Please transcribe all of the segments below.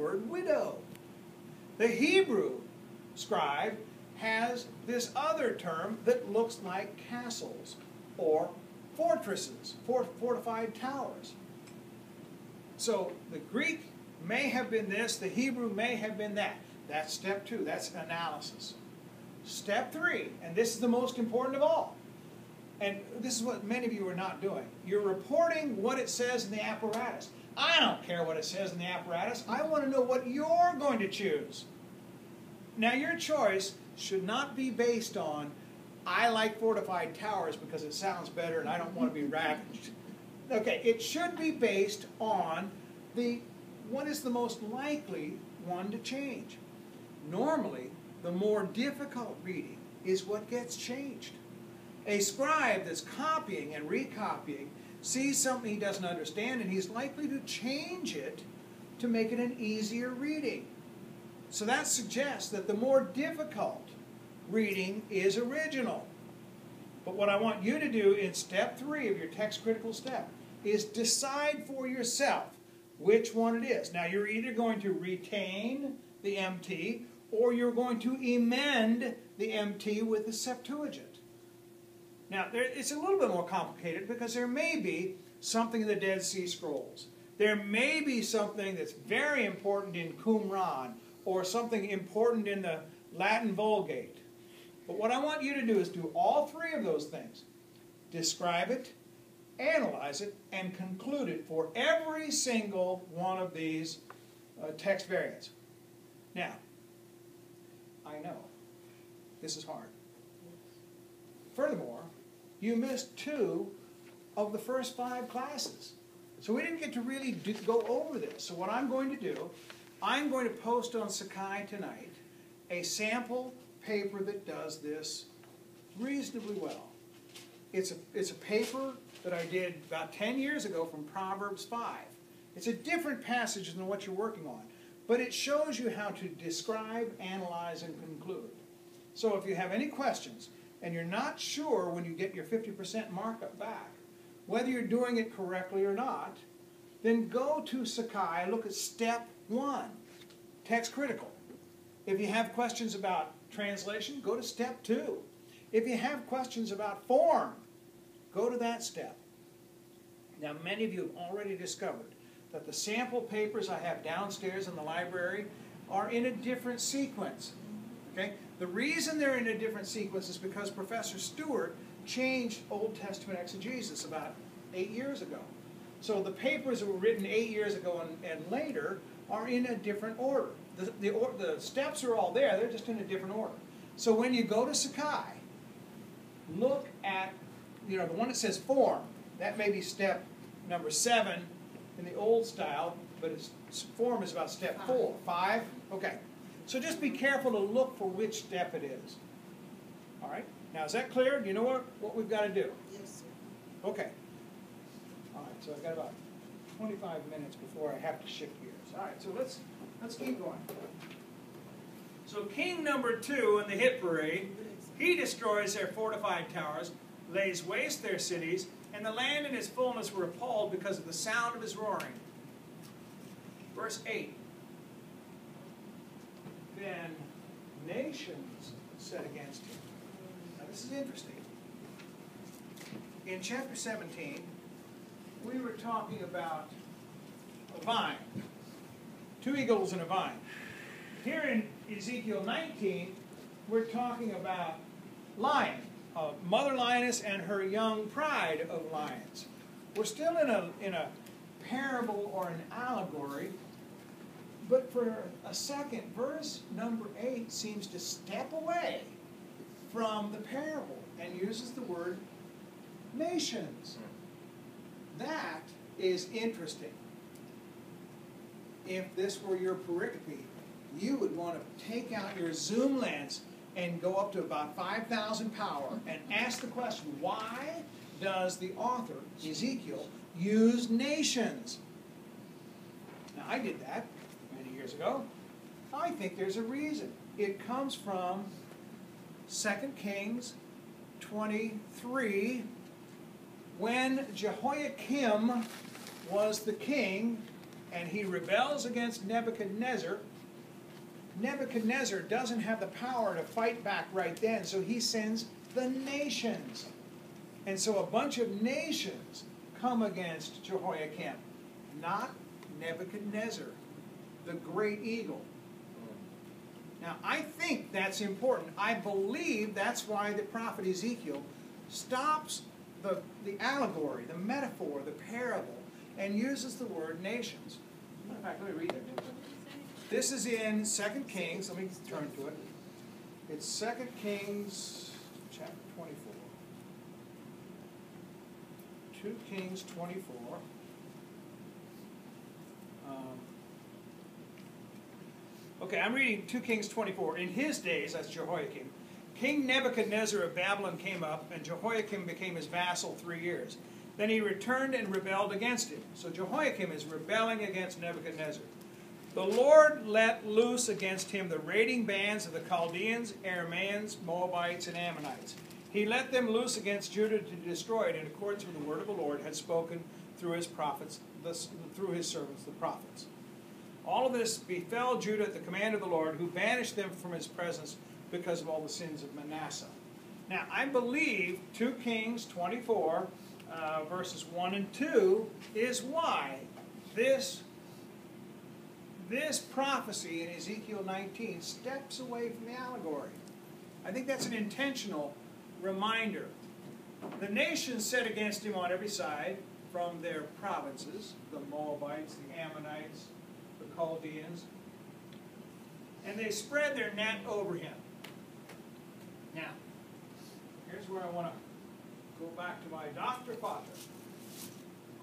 word widow. The Hebrew scribe has this other term that looks like castles or fortresses, fortified towers. So the Greek may have been this, the Hebrew may have been that. That's step 2, that's analysis. Step 3, and this is the most important of all, and this is what many of you are not doing. You're reporting what it says in the apparatus. I don't care what it says in the apparatus. I want to know what you're going to choose. Now your choice should not be based on, I like fortified towers because it sounds better and I don't want to be ravaged. Okay, it should be based on what is the most likely one to change. Normally, the more difficult reading is what gets changed. A scribe that's copying and recopying sees something he doesn't understand and he's likely to change it to make it an easier reading. So that suggests that the more difficult reading is original. But what I want you to do in step 3 of your text critical step is decide for yourself which one it is. Now you're either going to retain the MT or you're going to amend the MT with the Septuagint. Now it's a little bit more complicated because there may be something in the Dead Sea Scrolls. There may be something that's very important in Qumran or something important in the Latin Vulgate. But what I want you to do is do all 3 of those things. Describe it, analyze it, and conclude it for every single one of these text variants. Now, I know this is hard. Furthermore, you missed 2 of the first 5 classes. So we didn't get to really go over this. So what I'm going to do, I'm going to post on Sakai tonight a sample paper that does this reasonably well. It's a paper that I did about 10 years ago from Proverbs 5. It's a different passage than what you're working on, but it shows you how to describe, analyze, and conclude. So if you have any questions, and you're not sure when you get your 50% markup back, whether you're doing it correctly or not, then go to Sakai, look at step 1, text critical. If you have questions about translation, go to step 2. If you have questions about form, go to that step. Now, many of you have already discovered that the sample papers I have downstairs in the library are in a different sequence. Okay? The reason they're in a different sequence is because Professor Stewart changed Old Testament exegesis about 8 years ago. So the papers that were written 8 years ago and later are in a different order. The steps are all there, they're just in a different order. So when you go to Sakai, look at the one that says form. That may be step number 7 in the old style, but its form is about step 4. 5? Okay. So just be careful to look for which step it is. All right? Now, is that clear? Do you know what we've got to do? Yes, sir. Okay. All right, so I've got about 25 minutes before I have to shift gears. All right, so let's keep going. So king number 2 in the hit parade, he destroys their fortified towers, lays waste their cities, and the land and its fullness were appalled because of the sound of his roaring. Verse 8. Then nations set against him. Now this is interesting. In chapter 17, we were talking about a vine. 2 eagles and a vine. Here in Ezekiel 19, we're talking about lion. Mother lioness and her young pride of lions. We're still in a parable or an allegory, but for a second, verse number 8 seems to step away from the parable and uses the word nations. That is interesting. If this were your pericope, you would want to take out your zoom lens and go up to about 5,000 power and ask the question, why does the author, Ezekiel, use nations? Now, I did that many years ago. I think there's a reason. It comes from 2 Kings 23. When Jehoiakim was the king, and he rebels against Nebuchadnezzar. Nebuchadnezzar doesn't have the power to fight back right then, so he sends the nations. And so a bunch of nations come against Jehoiakim, not Nebuchadnezzar, the great eagle. Now, I think that's important. I believe that's why the prophet Ezekiel stops the allegory, the metaphor, the parable, and uses the word nations. In fact, let me read it. This is in 2 Kings. Let me turn to it. It's 2 Kings chapter 24. 2 Kings 24. Okay, I'm reading 2 Kings 24. In his days, that's Jehoiakim, King Nebuchadnezzar of Babylon came up, and Jehoiakim became his vassal 3 years. Then he returned and rebelled against him. So Jehoiakim is rebelling against Nebuchadnezzar. The Lord let loose against him the raiding bands of the Chaldeans, Arameans, Moabites, and Ammonites. He let them loose against Judah to destroy it in accordance with the word of the Lord had spoken through his prophets, through his servants, the prophets. All of this befell Judah at the command of the Lord, who banished them from his presence because of all the sins of Manasseh. Now, I believe 2 Kings 24, verses 1 and 2, is why this prophecy in Ezekiel 19 steps away from the allegory. I think that's an intentional reminder. The nations set against him on every side from their provinces, the Moabites, the Ammonites, the Chaldeans, and they spread their net over him. Now, here's where I want to go back to my Dr. Father,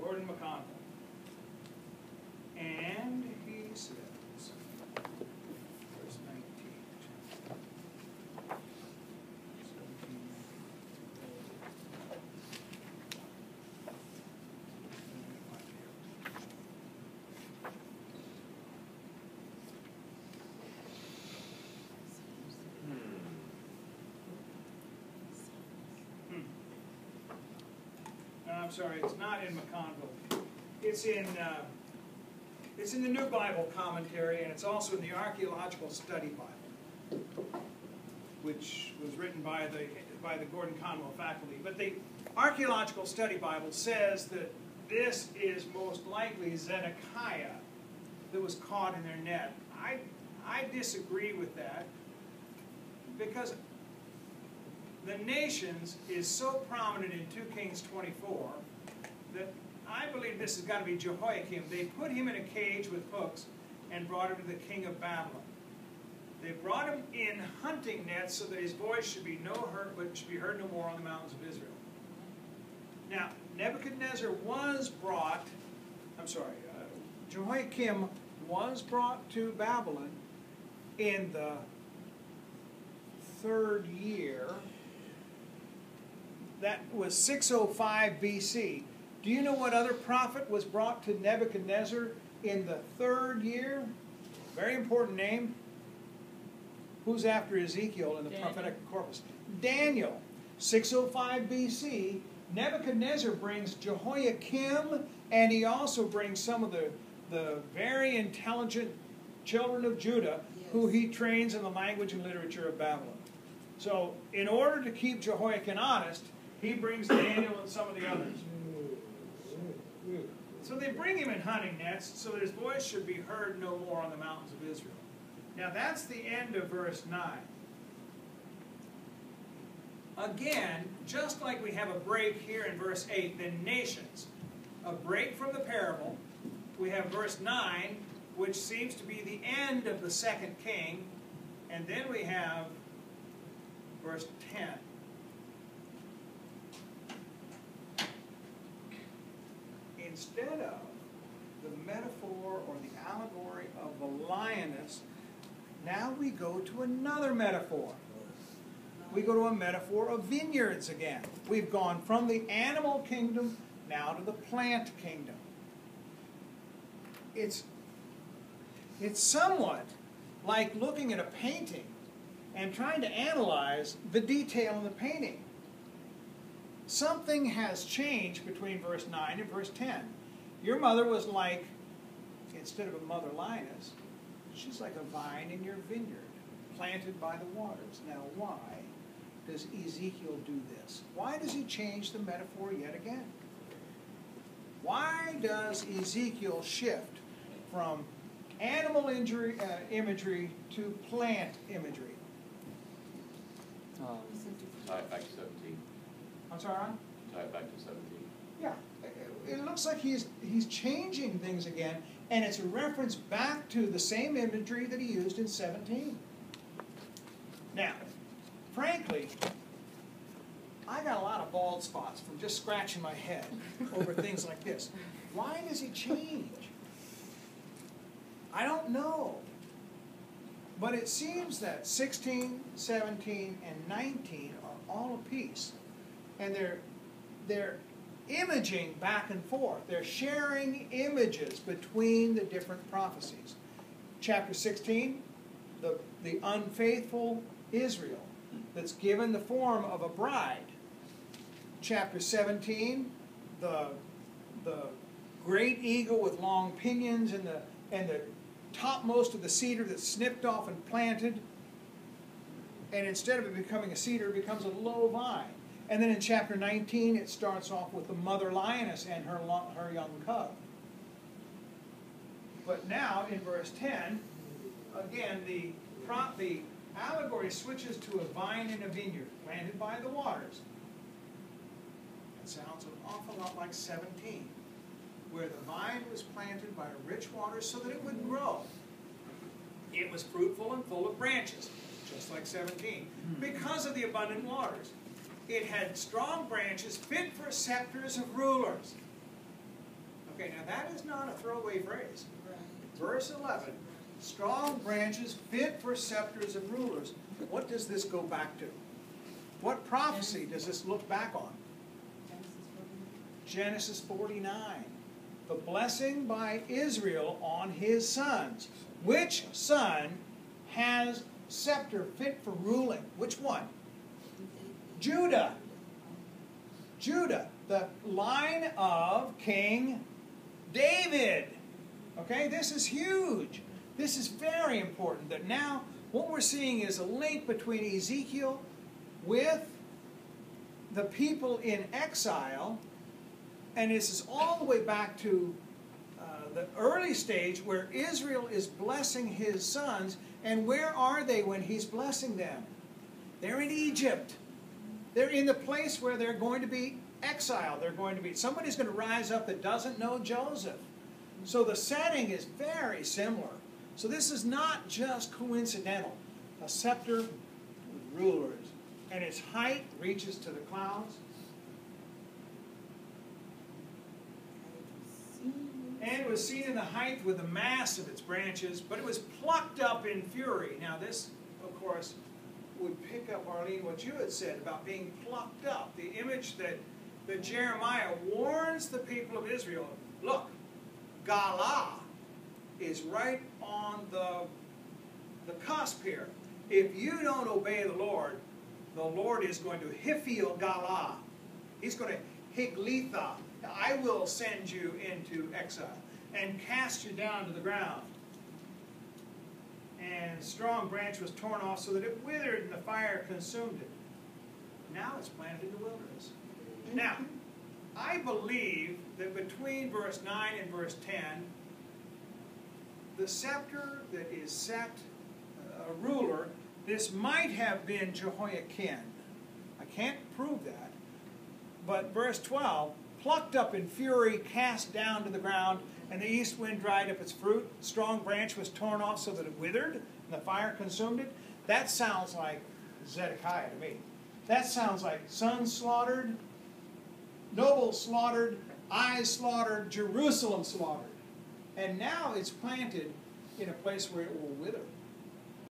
Gordon McConville. And he says, verse 19, 17. I'm sorry, it's not in McConville. It's in the New Bible Commentary, and it's also in the Archaeological Study Bible, which was written by the Gordon Conwell faculty. But the Archaeological Study Bible says that this is most likely Zedekiah that was caught in their net. I disagree with that, because the nations is so prominent in 2 Kings 24 that I believe this has got to be Jehoiakim. They put him in a cage with hooks and brought him to the king of Babylon. They brought him in hunting nets so that his voice should be heard no more on the mountains of Israel. Now, Jehoiakim was brought to Babylon in the 3rd year. That was 605 BC. Do you know what other prophet was brought to Nebuchadnezzar in the 3rd year? Very important name. Who's after Ezekiel in the prophetic corpus? Daniel. 605 BC. Nebuchadnezzar brings Jehoiakim, and he also brings some of the very intelligent children of Judah, who he trains in the language and literature of Babylon. So, in order to keep Jehoiakim honest, he brings Daniel and some of the others. So they bring him in hunting nets so that his voice should be heard no more on the mountains of Israel. Now that's the end of verse 9. Again, just like we have a break here in verse 8, the nations, a break from the parable, we have verse 9, which seems to be the end of the 2nd king, and then we have verse 10. Instead of the metaphor or the allegory of the lioness, now we go to another metaphor. We go to a metaphor of vineyards again. We've gone from the animal kingdom now to the plant kingdom. It's somewhat like looking at a painting and trying to analyze the detail in the painting. Something has changed between verse 9 and verse 10. Your mother was like instead of a mother lioness, she's like a vine in your vineyard, planted by the waters. Now, why does Ezekiel do this? Why does he change the metaphor yet again? Why does Ezekiel shift from animal imagery to plant imagery? Tie it back to 17. I'm sorry, Ron? Tie it back to 17. Yeah. It looks like he's changing things again, and it's a reference back to the same imagery that he used in 17. Now, frankly, I got a lot of bald spots from just scratching my head over things like this. Why does he change? I don't know. But it seems that 16, 17, and 19 are all a piece. And they're imaging back and forth. They're sharing images between the different prophecies. Chapter 16, the unfaithful Israel that's given the form of a bride. Chapter 17, the great eagle with long pinions and the topmost of the cedar that's snipped off and planted, and instead of it becoming a cedar, it becomes a low vine. And then in chapter 19, it starts off with the mother lioness and her young cub. But now, in verse 10, again, the allegory switches to a vine in a vineyard, planted by the waters. It sounds an awful lot like 17, where the vine was planted by rich waters so that it would grow. It was fruitful and full of branches, just like 17, because of the abundant waters. It had strong branches fit for scepters of rulers. Okay, now that is not a throwaway phrase. Verse 11, strong branches fit for scepters of rulers. What does this go back to? What prophecy does this look back on? Genesis 49. The blessing by Israel on his sons. Which son has scepter fit for ruling? Which one? Judah. Judah, the line of King David. Okay, this is huge. This is very important, that now what we're seeing is a link between Ezekiel with the people in exile, and this is all the way back to the early stage where Israel is blessing his sons. And where are they when he's blessing them? They're in Egypt. They're in the place where they're going to be exiled. Somebody's going to rise up that doesn't know Joseph. So the setting is very similar. So this is not just coincidental. A scepter with rulers, and its height reaches to the clouds. And it was seen in the height with the mass of its branches, but it was plucked up in fury. Now this, of course, would pick up, Arlene, what you had said about being plucked up. The image that Jeremiah warns the people of Israel. Look, Galah is right on the cusp here. If you don't obey the Lord is going to Hiphil Galah. He's going to Higlitha. I will send you into exile and cast you down to the ground. And a strong branch was torn off so that it withered and the fire consumed it. Now it's planted in the wilderness. Now, I believe that between verse 9 and verse 10, the scepter that is set, a ruler, this might have been Jehoiakim. I can't prove that. But verse 12, plucked up in fury, cast down to the ground, and the east wind dried up its fruit. Strong branch was torn off so that it withered, and the fire consumed it. That sounds like Zedekiah to me. That sounds like sons slaughtered, nobles slaughtered, eyes slaughtered, Jerusalem slaughtered. And now it's planted in a place where it will wither.